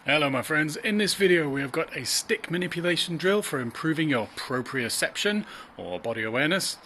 Hello my friends, in this video we have got a stick manipulation drill for improving your proprioception or body awareness,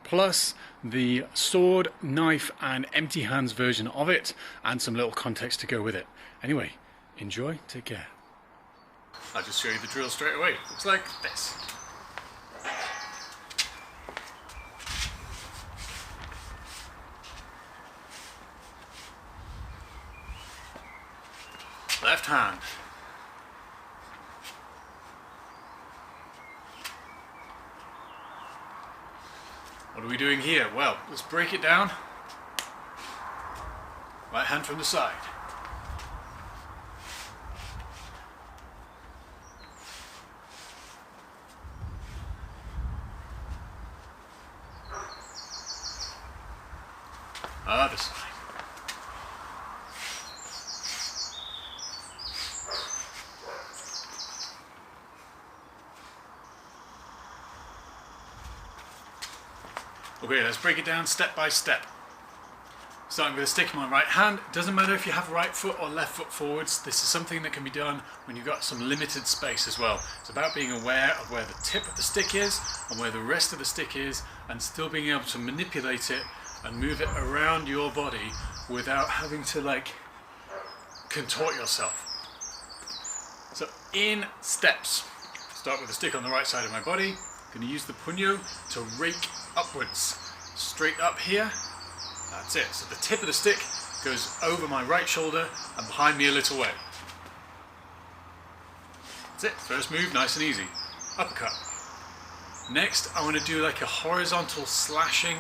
plus the sword, knife and empty hands version of it and some little context to go with it. Anyway, enjoy, take care. I'll just show you the drill straight away. Looks like this. Left hand. What are we doing here? Well, let's break it down. Right hand from the side. Other side. Okay, let's break it down step by step. Starting with a stick in my right hand. It doesn't matter if you have right foot or left foot forwards. This is something that can be done when you've got some limited space as well. It's about being aware of where the tip of the stick is and where the rest of the stick is, and still being able to manipulate it and move it around your body without having to contort yourself. So in steps. Start with the stick on the right side of my body. I'm going to use the puño to rake upwards, straight up here. That's it. So the tip of the stick goes over my right shoulder and behind me a little way. That's it. First move, nice and easy. Uppercut. Next, I want to do like a horizontal slashing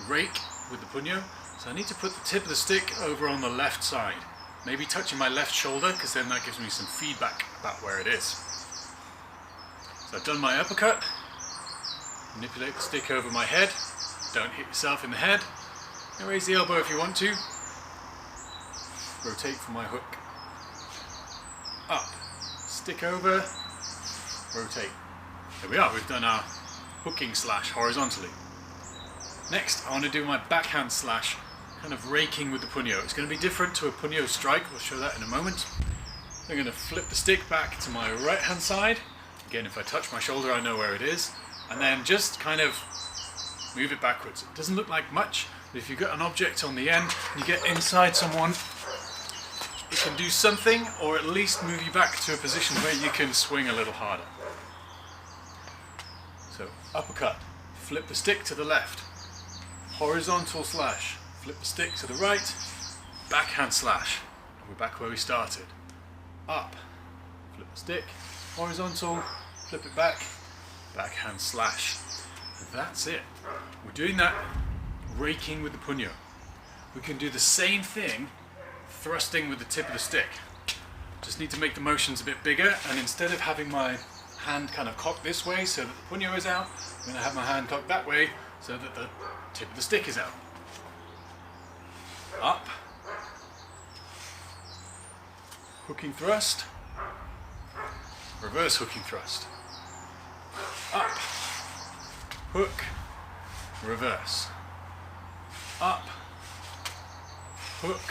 rake with the puño. So I need to put the tip of the stick over on the left side, maybe touching my left shoulder, because then that gives me some feedback about where it is. So I've done my uppercut. Manipulate the stick over my head. Don't hit yourself in the head. And raise the elbow if you want to. Rotate for my hook. Up. Stick over. Rotate. There we are. We've done our hooking slash horizontally. Next, I want to do my backhand slash, kind of raking with the puño. It's going to be different to a puño strike. We'll show that in a moment. I'm going to flip the stick back to my right hand side. Again, if I touch my shoulder, I know where it is. And then just kind of move it backwards. It doesn't look like much, but if you've got an object on the end, you get inside someone, it can do something, or at least move you back to a position where you can swing a little harder. So uppercut, flip the stick to the left, horizontal slash, flip the stick to the right, backhand slash, and we're back where we started. Up, flip the stick, horizontal, flip it back, backhand slash. That's it. We're doing that raking with the puño. We can do the same thing thrusting with the tip of the stick. Just need to make the motions a bit bigger, and instead of having my hand kind of cocked this way so that the puño is out, I'm going to have my hand cocked that way so that the tip of the stick is out. Up. Hooking thrust. Reverse hooking thrust. Up, hook, reverse. Up, hook,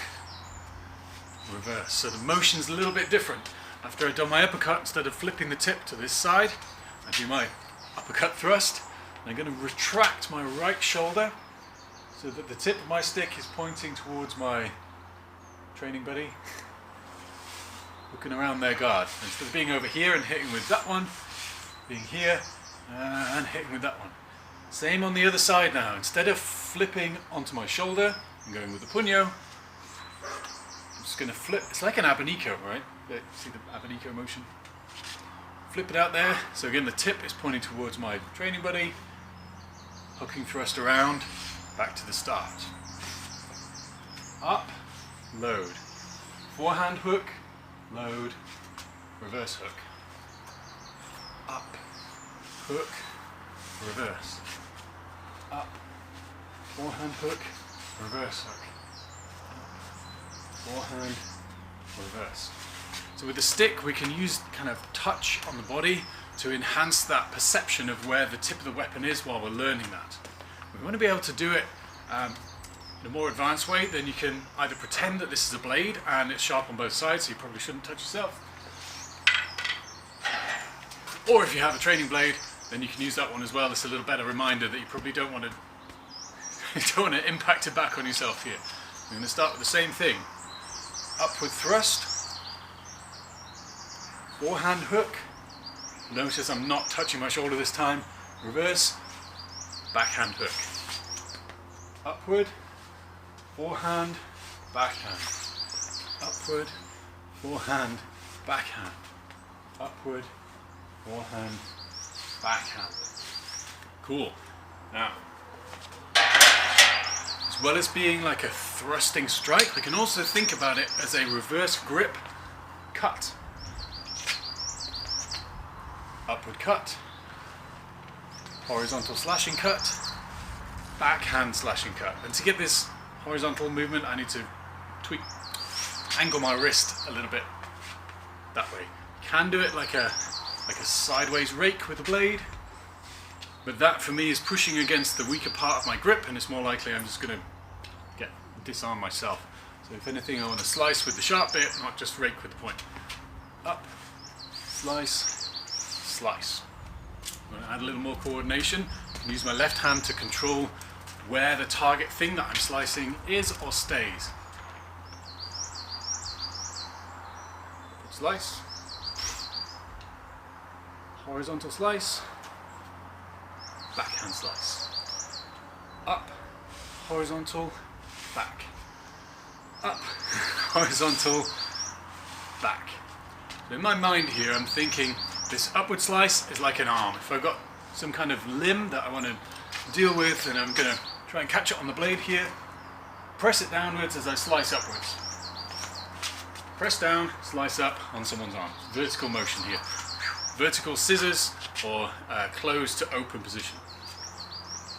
reverse. So the motion's a little bit different. After I've done my uppercut, instead of flipping the tip to this side, I do my uppercut thrust. And I'm going to retract my right shoulder so that the tip of my stick is pointing towards my training buddy, looking around their guard. Instead of being over here and hitting with that one, being here and hitting with that one. Same on the other side now. Instead of flipping onto my shoulder and going with the puño, I'm just going to flip. It's like an abanico, right? See the abanico motion? Flip it out there. So again, the tip is pointing towards my training buddy. Hooking thrust around, back to the start. Up, load. Forehand hook, load, reverse hook. Up, hook, reverse. Up, forehand hook, reverse hook. Up, forehand, reverse. So with the stick we can use kind of touch on the body to enhance that perception of where the tip of the weapon is while we're learning that. We want to be able to do it in a more advanced way. Then you can either pretend that this is a blade and it's sharp on both sides, so you probably shouldn't touch yourself, Or if you have a training blade, then you can use that one as well. It's a little better reminder that you probably don't want to you don't want to impact it back on yourself here. We're going to start with the same thing. Upward thrust, forehand hook. Notice I'm not touching my shoulder this time. Reverse, backhand hook. Upward, forehand, backhand. Upward, forehand, backhand. Upward, forehand, backhand. Cool. Now, as well as being like a thrusting strike, we can also think about it as a reverse grip cut. Upward cut, horizontal slashing cut, backhand slashing cut. And to get this horizontal movement, I need to angle my wrist a little bit that way. Can do it like a sideways rake with a blade, but that for me is pushing against the weaker part of my grip, and it's more likely I'm just going to disarm myself. So if anything, I want to slice with the sharp bit, not just rake with the point. Up, slice, slice. I'm going to add a little more coordination and use my left hand to control where the target thing that I'm slicing is or stays. Slice, horizontal slice, backhand slice. Up, horizontal, back. Up, horizontal, back. So in my mind here, I'm thinking this upward slice is like an arm. If I've got some kind of limb that I want to deal with, and I'm going to try and catch it on the blade here, press it downwards as I slice upwards. Press down, slice up on someone's arm. Vertical motion here. Vertical scissors or close to open position.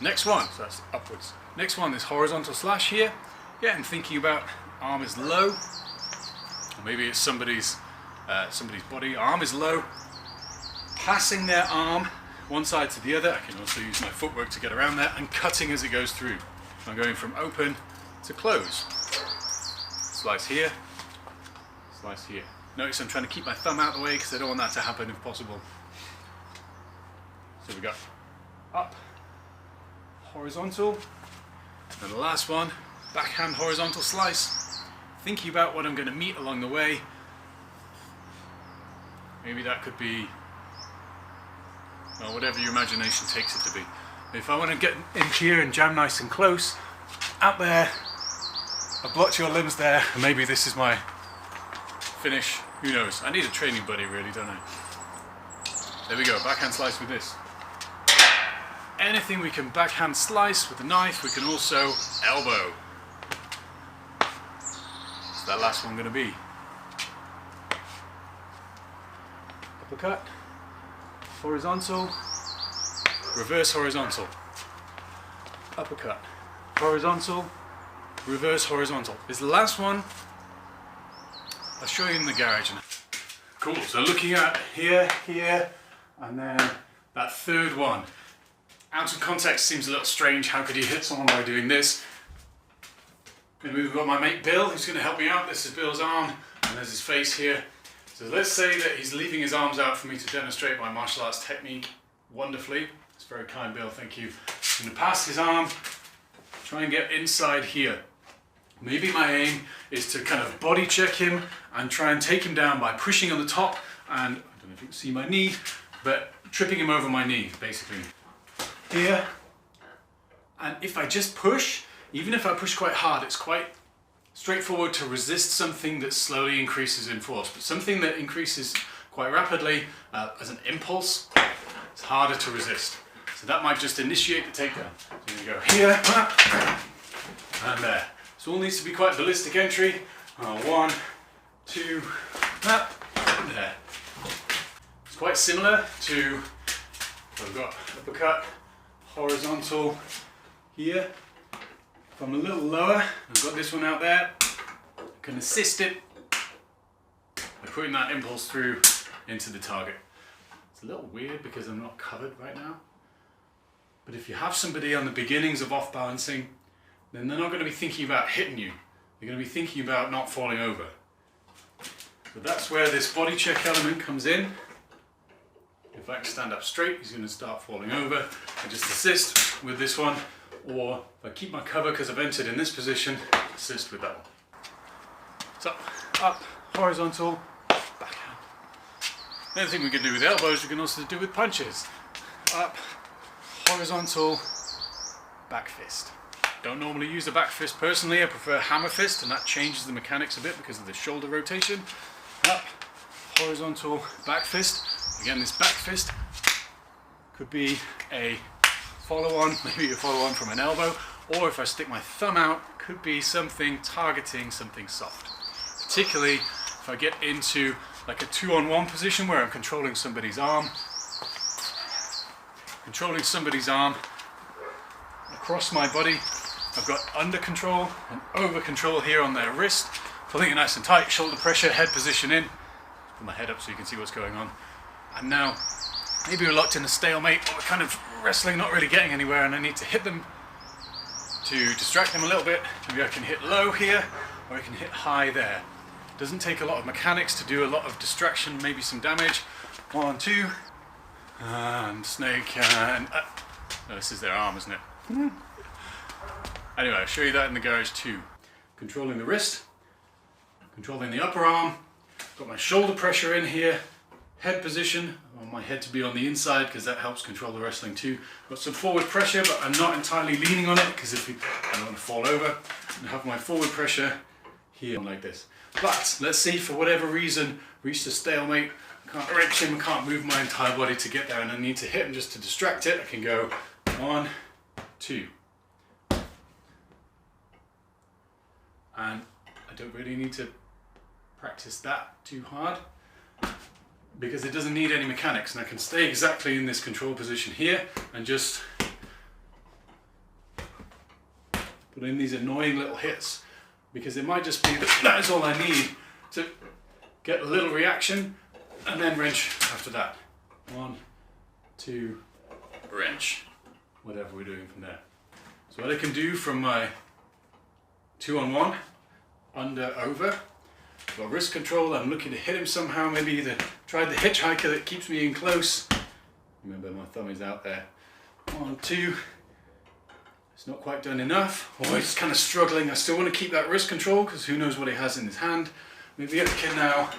Next one, so that's upwards. Next one is horizontal slash here. Yeah, and thinking about arm is low. Or maybe it's somebody's body, arm is low. Passing their arm one side to the other. I can also use my footwork to get around there, and cutting as it goes through. I'm going from open to close. Slice here. Slice here. Notice I'm trying to keep my thumb out of the way because I don't want that to happen if possible. So we got up, horizontal, and the last one, backhand horizontal slice. Thinking about what I'm going to meet along the way. Maybe that could be, well, whatever your imagination takes it to be. If I want to get in here and jam nice and close, out there, I've blocked your limbs there, and maybe this is my finish. Who knows? I need a training buddy really, don't I? There we go, backhand slice with this. Anything we can backhand slice with the knife, we can also elbow. What's that last one going to be? Uppercut, horizontal, reverse horizontal. Uppercut, horizontal, reverse horizontal. This last one, I'll show you in the garage. Cool, so looking at here, and then that third one. Out of context seems a little strange. How could you hit someone by doing this? Maybe we've got my mate Bill who's going to help me out. This is Bill's arm, and there's his face here. So let's say that he's leaving his arms out for me to demonstrate my martial arts technique wonderfully. It's very kind, Bill, thank you. I'm going to pass his arm, try and get inside here. Maybe my aim is to kind of body check him and try and take him down by pushing on the top and, I don't know if you can see my knee, but tripping him over my knee, basically. Here, and if I just push, even if I push quite hard, it's quite straightforward to resist something that slowly increases in force, but something that increases quite rapidly as an impulse, it's harder to resist. So that might just initiate the takedown. So you go here, and there. So all needs to be quite ballistic entry. 1, 2, and there. It's quite similar to, I've got uppercut, horizontal here. If I'm a little lower, I've got this one out there, I can assist it by putting that impulse through into the target. It's a little weird because I'm not covered right now, but if you have somebody on the beginnings of off balancing, then they're not going to be thinking about hitting you, they're going to be thinking about not falling over. So that's where this body check element comes in. If if I can stand up straight, he's going to start falling over. I just assist with this one, or if I keep my cover because I've entered in this position, assist with that one. So, up, horizontal, backhand. Another thing we can do with elbows, we can also do with punches. Up, horizontal, back fist. Don't normally use the back fist personally, I prefer hammer fist, and that changes the mechanics a bit because of the shoulder rotation. Up, horizontal, back fist. Again, this back fist could be a follow-on, maybe a follow-on from an elbow, or if I stick my thumb out, could be something targeting something soft. Particularly if I get into like a 2-on-1 position where I'm controlling somebody's arm. Across my body. I've got under control and over control here on their wrist. Pulling it nice and tight, shoulder pressure, head position in. Put my head up so you can see what's going on. And now, maybe we're locked in a stalemate, or we're kind of wrestling, not really getting anywhere, and I need to hit them to distract them a little bit. Maybe I can hit low here, or I can hit high there. Doesn't take a lot of mechanics to do a lot of distraction, maybe some damage. 1, 2, and snake, and no, this is their arm, isn't it? Anyway, I'll show you that in the garage too. Controlling the wrist, controlling the upper arm, got my shoulder pressure in here, head position, I want my head to be on the inside because that helps control the wrestling too. Got some forward pressure, but I'm not entirely leaning on it because I don't want to fall over. And have my forward pressure here like this. But let's say for whatever reason, reached a stalemate, I can't wrench him, I can't move my entire body to get there, and I need to hit him just to distract it. I can go 1, 2. And I don't really need to practice that too hard because it doesn't need any mechanics, and I can stay exactly in this control position here and just put in these annoying little hits, because it might just be that is all I need to get a little reaction and then wrench after that. 1, 2, wrench, whatever we're doing from there. So what I can do from my 2-on-1, under, over, got wrist control, I'm looking to hit him somehow, maybe either try the hitchhiker that keeps me in close. Remember my thumb is out there. 1, 2, it's not quite done enough, or he's kind of struggling. I still want to keep that wrist control because who knows what he has in his hand. Maybe I can now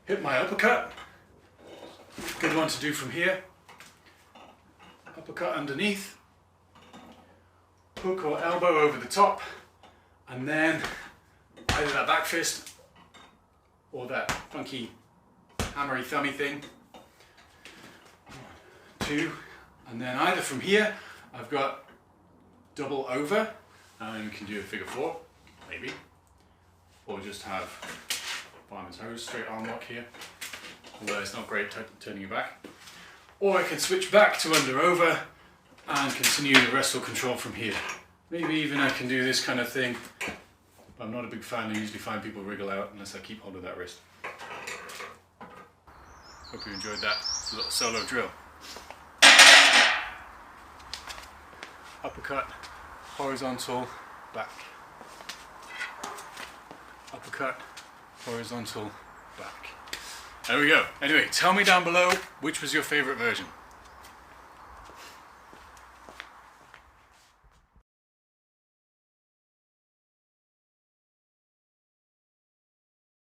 hit my uppercut. Good one to do from here. Uppercut underneath. Hook or elbow over the top. And then either that back fist or that funky hammery thummy thing. 1, 2, and then either from here I've got double over, and we can do a figure 4, maybe, or just have fireman's hose, straight arm lock here, although it's not great turning your back. Or I can switch back to under over and continue the wrestle control from here. Maybe even I can do this kind of thing. I'm not a big fan, I usually find people wriggle out unless I keep hold of that wrist. Hope you enjoyed that. It's a little solo drill. Uppercut, horizontal, back. Uppercut, horizontal, back. There we go. Anyway, tell me down below which was your favorite version.